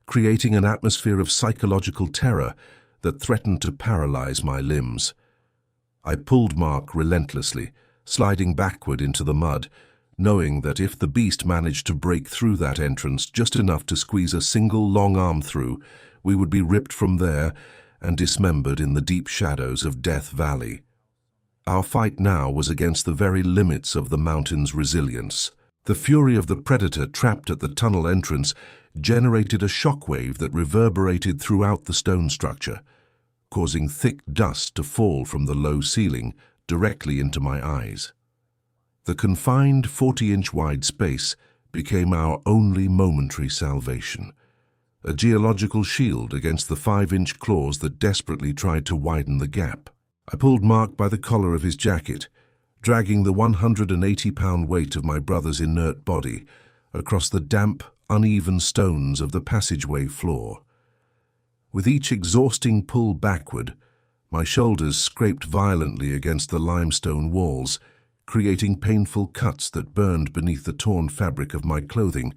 creating an atmosphere of psychological terror that threatened to paralyze my limbs. I pulled Mark relentlessly, sliding backward into the mud, knowing that if the beast managed to break through that entrance just enough to squeeze a single long arm through, we would be ripped from there and dismembered in the deep shadows of Death Valley. Our fight now was against the very limits of the mountain's resilience. The fury of the predator trapped at the tunnel entrance generated a shockwave that reverberated throughout the stone structure, causing thick dust to fall from the low ceiling directly into my eyes. The confined 40-inch wide space became our only momentary salvation, a geological shield against the 5-inch claws that desperately tried to widen the gap. I pulled Mark by the collar of his jacket, dragging the 180-pound weight of my brother's inert body across the damp, uneven stones of the passageway floor. With each exhausting pull backward, my shoulders scraped violently against the limestone walls, creating painful cuts that burned beneath the torn fabric of my clothing.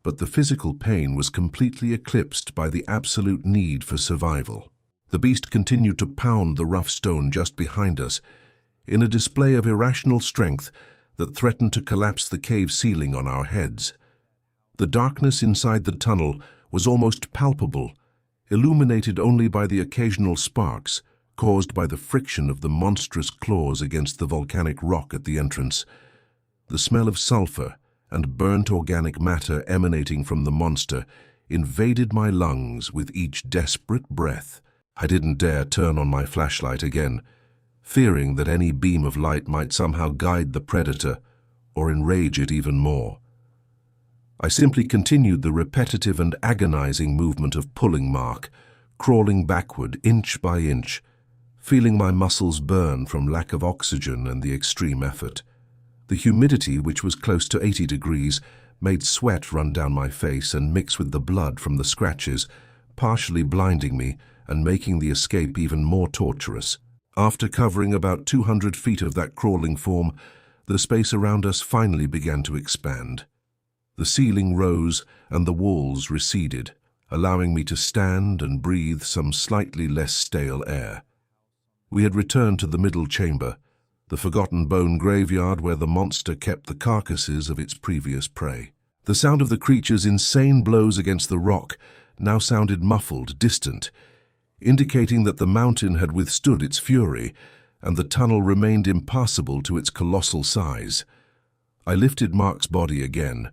But the physical pain was completely eclipsed by the absolute need for survival. The beast continued to pound the rough stone just behind us, in a display of irrational strength that threatened to collapse the cave ceiling on our heads. The darkness inside the tunnel was almost palpable, illuminated only by the occasional sparks caused by the friction of the monstrous claws against the volcanic rock at the entrance. The smell of sulfur and burnt organic matter emanating from the monster invaded my lungs with each desperate breath. I didn't dare turn on my flashlight again, fearing that any beam of light might somehow guide the predator or enrage it even more. I simply continued the repetitive and agonizing movement of pulling Mark, crawling backward inch by inch, feeling my muscles burn from lack of oxygen and the extreme effort. The humidity, which was close to 80 degrees, made sweat run down my face and mix with the blood from the scratches, partially blinding me and making the escape even more torturous. After covering about 200 feet of that crawling form, the space around us finally began to expand. The ceiling rose and the walls receded, allowing me to stand and breathe some slightly less stale air. We had returned to the middle chamber, the forgotten bone graveyard where the monster kept the carcasses of its previous prey. The sound of the creature's insane blows against the rock now sounded muffled, distant, indicating that the mountain had withstood its fury and the tunnel remained impassable to its colossal size. I lifted Mark's body again,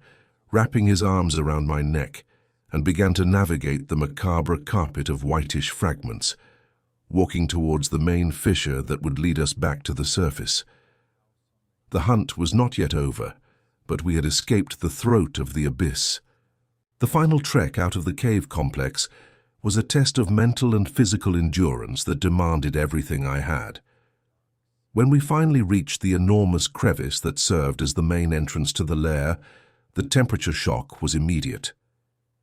wrapping his arms around my neck, and began to navigate the macabre carpet of whitish fragments, walking towards the main fissure that would lead us back to the surface. The hunt was not yet over, but we had escaped the throat of the abyss. The final trek out of the cave complex was a test of mental and physical endurance that demanded everything I had. When we finally reached the enormous crevice that served as the main entrance to the lair, the temperature shock was immediate.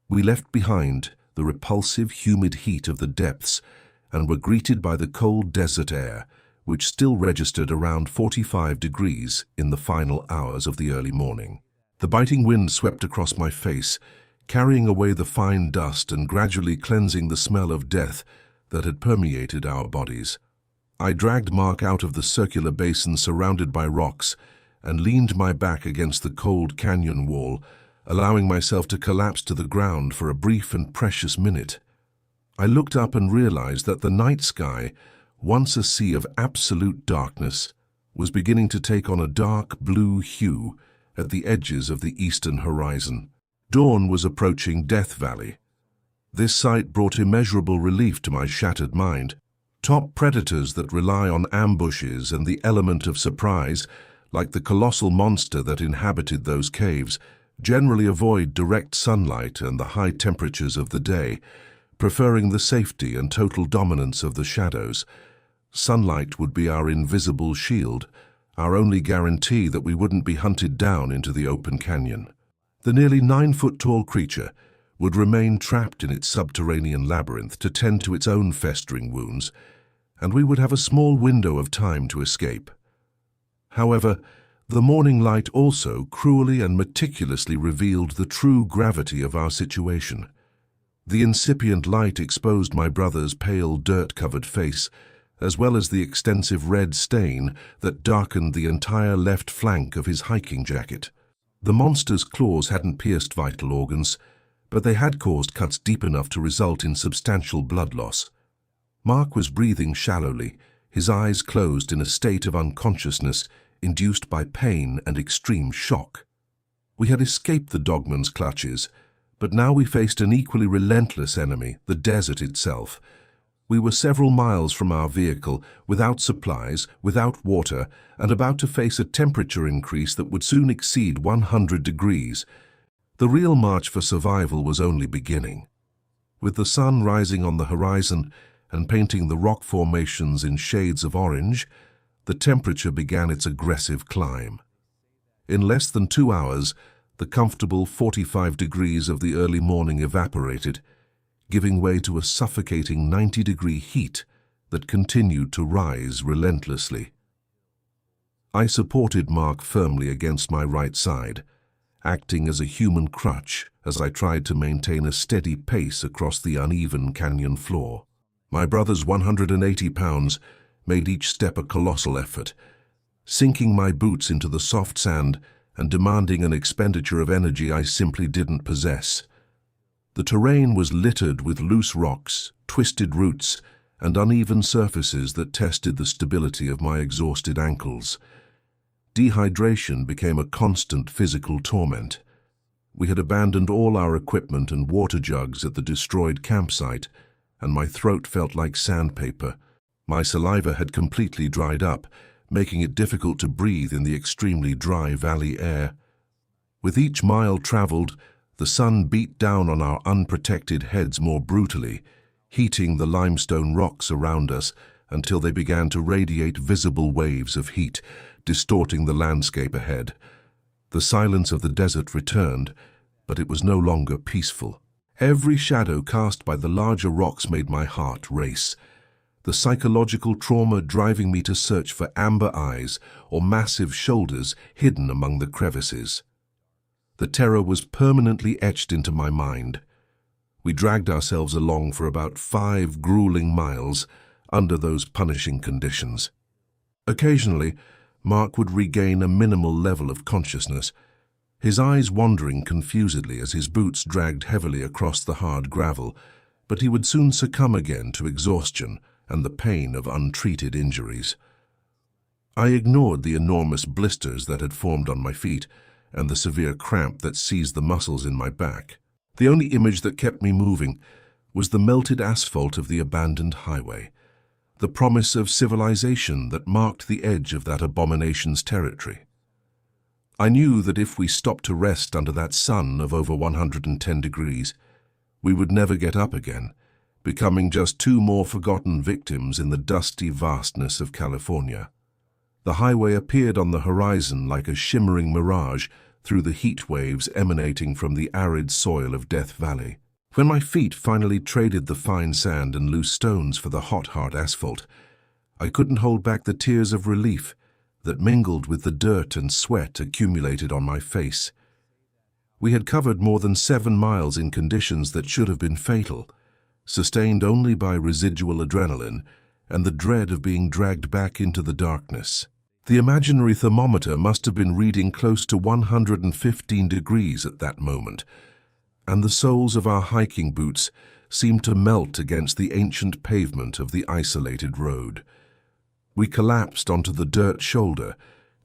We left behind the repulsive, humid heat of the depths and were greeted by the cold desert air, which still registered around 45 degrees in the final hours of the early morning. The biting wind swept across my face, carrying away the fine dust and gradually cleansing the smell of death that had permeated our bodies. I dragged Mark out of the circular basin surrounded by rocks and leaned my back against the cold canyon wall, allowing myself to collapse to the ground for a brief and precious minute. I looked up and realized that the night sky, once a sea of absolute darkness, was beginning to take on a dark blue hue at the edges of the eastern horizon. Dawn was approaching Death Valley. This sight brought immeasurable relief to my shattered mind. Top predators that rely on ambushes and the element of surprise, like the colossal monster that inhabited those caves, generally avoid direct sunlight and the high temperatures of the day, preferring the safety and total dominance of the shadows. Sunlight would be our invisible shield, our only guarantee that we wouldn't be hunted down into the open canyon. The nearly 9-foot-tall creature would remain trapped in its subterranean labyrinth to tend to its own festering wounds, and we would have a small window of time to escape. However, the morning light also cruelly and meticulously revealed the true gravity of our situation. The incipient light exposed my brother's pale, dirt-covered face, as well as the extensive red stain that darkened the entire left flank of his hiking jacket. The monster's claws hadn't pierced vital organs, but they had caused cuts deep enough to result in substantial blood loss. Mark was breathing shallowly, his eyes closed in a state of unconsciousness induced by pain and extreme shock. We had escaped the Dogman's clutches, but now we faced an equally relentless enemy, the desert itself. We were several miles from our vehicle, without supplies, without water, and about to face a temperature increase that would soon exceed 100 degrees. The real march for survival was only beginning. With the sun rising on the horizon and painting the rock formations in shades of orange, the temperature began its aggressive climb. In less than 2 hours, the comfortable 45 degrees of the early morning evaporated, giving way to a suffocating 90-degree heat that continued to rise relentlessly. I supported Mark firmly against my right side, acting as a human crutch as I tried to maintain a steady pace across the uneven canyon floor. My brother's 180 pounds made each step a colossal effort, sinking my boots into the soft sand and demanding an expenditure of energy I simply didn't possess. The terrain was littered with loose rocks, twisted roots, and uneven surfaces that tested the stability of my exhausted ankles. Dehydration became a constant physical torment. We had abandoned all our equipment and water jugs at the destroyed campsite, and my throat felt like sandpaper. My saliva had completely dried up, making it difficult to breathe in the extremely dry valley air. With each mile traveled, the sun beat down on our unprotected heads more brutally, heating the limestone rocks around us until they began to radiate visible waves of heat, distorting the landscape ahead. The silence of the desert returned, but it was no longer peaceful. Every shadow cast by the larger rocks made my heart race, the psychological trauma driving me to search for amber eyes or massive shoulders hidden among the crevices. The terror was permanently etched into my mind. We dragged ourselves along for about 5 grueling miles under those punishing conditions. Occasionally, Mark would regain a minimal level of consciousness, his eyes wandering confusedly as his boots dragged heavily across the hard gravel, but he would soon succumb again to exhaustion and the pain of untreated injuries. I ignored the enormous blisters that had formed on my feet and the severe cramp that seized the muscles in my back. The only image that kept me moving was the melted asphalt of the abandoned highway, the promise of civilization that marked the edge of that abomination's territory. I knew that if we stopped to rest under that sun of over 110 degrees, we would never get up again, becoming just two more forgotten victims in the dusty vastness of California. The highway appeared on the horizon like a shimmering mirage through the heat waves emanating from the arid soil of Death Valley. When my feet finally traded the fine sand and loose stones for the hot, hard asphalt, I couldn't hold back the tears of relief that mingled with the dirt and sweat accumulated on my face. We had covered more than 7 miles in conditions that should have been fatal, sustained only by residual adrenaline and the dread of being dragged back into the darkness. The imaginary thermometer must have been reading close to 115 degrees at that moment, and the soles of our hiking boots seemed to melt against the ancient pavement of the isolated road. We collapsed onto the dirt shoulder,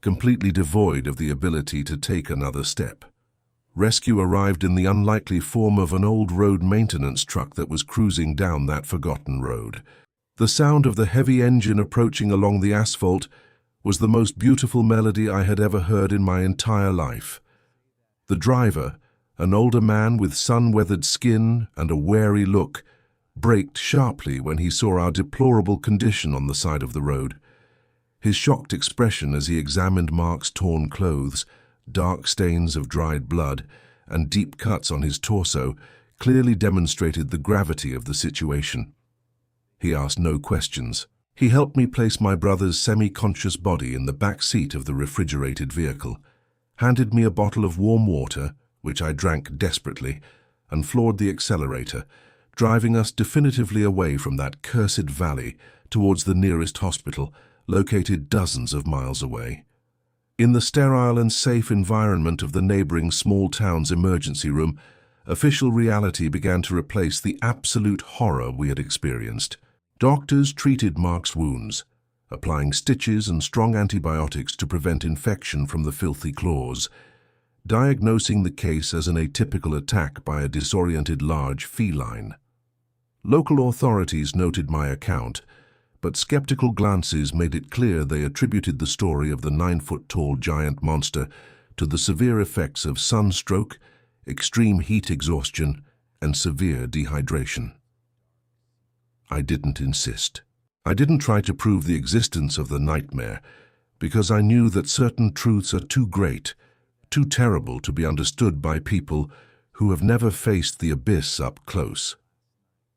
completely devoid of the ability to take another step. Rescue arrived in the unlikely form of an old road maintenance truck that was cruising down that forgotten road. The sound of the heavy engine approaching along the asphalt was the most beautiful melody I had ever heard in my entire life. The driver, an older man with sun-weathered skin and a wary look, braked sharply when he saw our deplorable condition on the side of the road. His shocked expression as he examined Mark's torn clothes, dark stains of dried blood, and deep cuts on his torso clearly demonstrated the gravity of the situation. He asked no questions. He helped me place my brother's semi-conscious body in the back seat of the refrigerated vehicle, handed me a bottle of warm water, which I drank desperately, and floored the accelerator, driving us definitively away from that cursed valley towards the nearest hospital, located dozens of miles away. In the sterile and safe environment of the neighboring small town's emergency room, official reality began to replace the absolute horror we had experienced. Doctors treated Mark's wounds, applying stitches and strong antibiotics to prevent infection from the filthy claws, diagnosing the case as an atypical attack by a disoriented large feline. Local authorities noted my account, but skeptical glances made it clear they attributed the story of the 9-foot-tall giant monster to the severe effects of sunstroke, extreme heat exhaustion, and severe dehydration. I didn't insist. I didn't try to prove the existence of the nightmare, because I knew that certain truths are too great, too terrible to be understood by people who have never faced the abyss up close.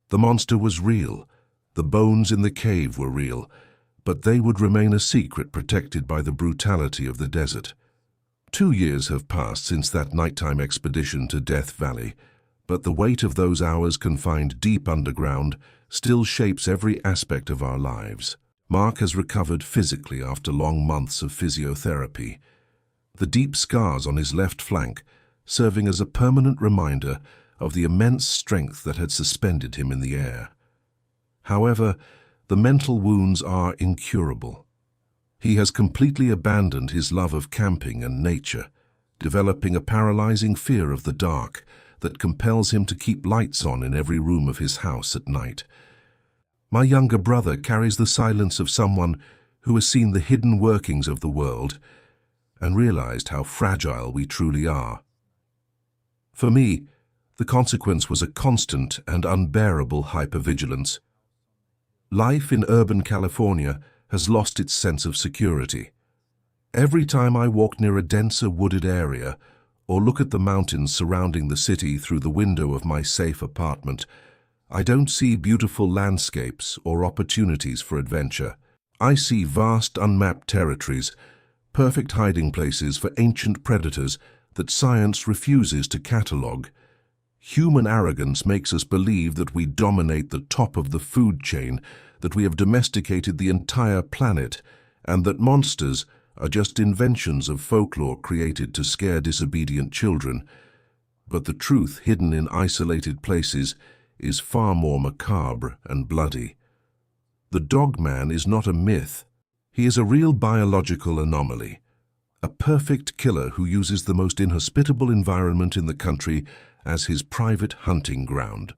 The monster was real, the bones in the cave were real, but they would remain a secret protected by the brutality of the desert. 2 years have passed since that nighttime expedition to Death Valley, but the weight of those hours confined deep underground still shapes every aspect of our lives. Mark has recovered physically after long months of physiotherapy, the deep scars on his left flank serving as a permanent reminder of the immense strength that had suspended him in the air. However, the mental wounds are incurable. He has completely abandoned his love of camping and nature, developing a paralyzing fear of the dark that compels him to keep lights on in every room of his house at night. My younger brother carries the silence of someone who has seen the hidden workings of the world and realized how fragile we truly are. For me, the consequence was a constant and unbearable hypervigilance. Life in urban California has lost its sense of security. Every time I walk near a denser wooded area or look at the mountains surrounding the city through the window of my safe apartment, I don't see beautiful landscapes or opportunities for adventure. I see vast unmapped territories, perfect hiding places for ancient predators that science refuses to catalogue. Human arrogance makes us believe that we dominate the top of the food chain, that we have domesticated the entire planet, and that monsters are just inventions of folklore created to scare disobedient children. But the truth hidden in isolated places is far more macabre and bloody. The Dogman is not a myth. He is a real biological anomaly, a perfect killer who uses the most inhospitable environment in the country as his private hunting ground.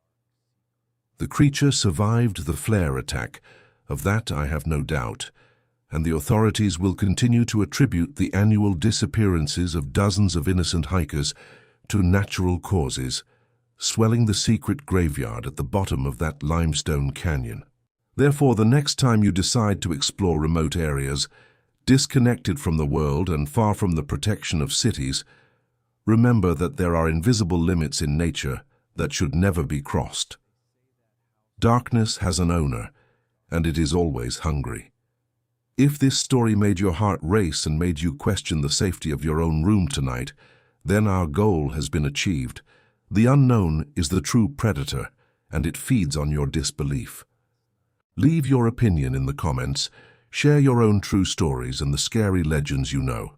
The creature survived the flare attack, of that I have no doubt, and the authorities will continue to attribute the annual disappearances of dozens of innocent hikers to natural causes, swelling the secret graveyard at the bottom of that limestone canyon. Therefore, the next time you decide to explore remote areas, disconnected from the world and far from the protection of cities, remember that there are invisible limits in nature that should never be crossed. Darkness has an owner, and it is always hungry. If this story made your heart race and made you question the safety of your own room tonight, then our goal has been achieved. The unknown is the true predator, and it feeds on your disbelief. Leave your opinion in the comments. Share your own true stories and the scary legends you know.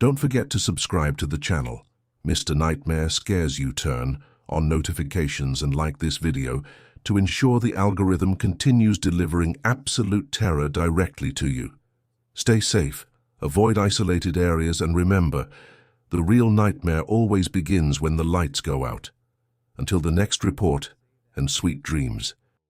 Don't forget to subscribe to the channel. Mr. Nightmare Scares You turn on notifications and like this video to ensure the algorithm continues delivering absolute terror directly to you. Stay safe, avoid isolated areas, and remember, the real nightmare always begins when the lights go out. Until the next report, and sweet dreams.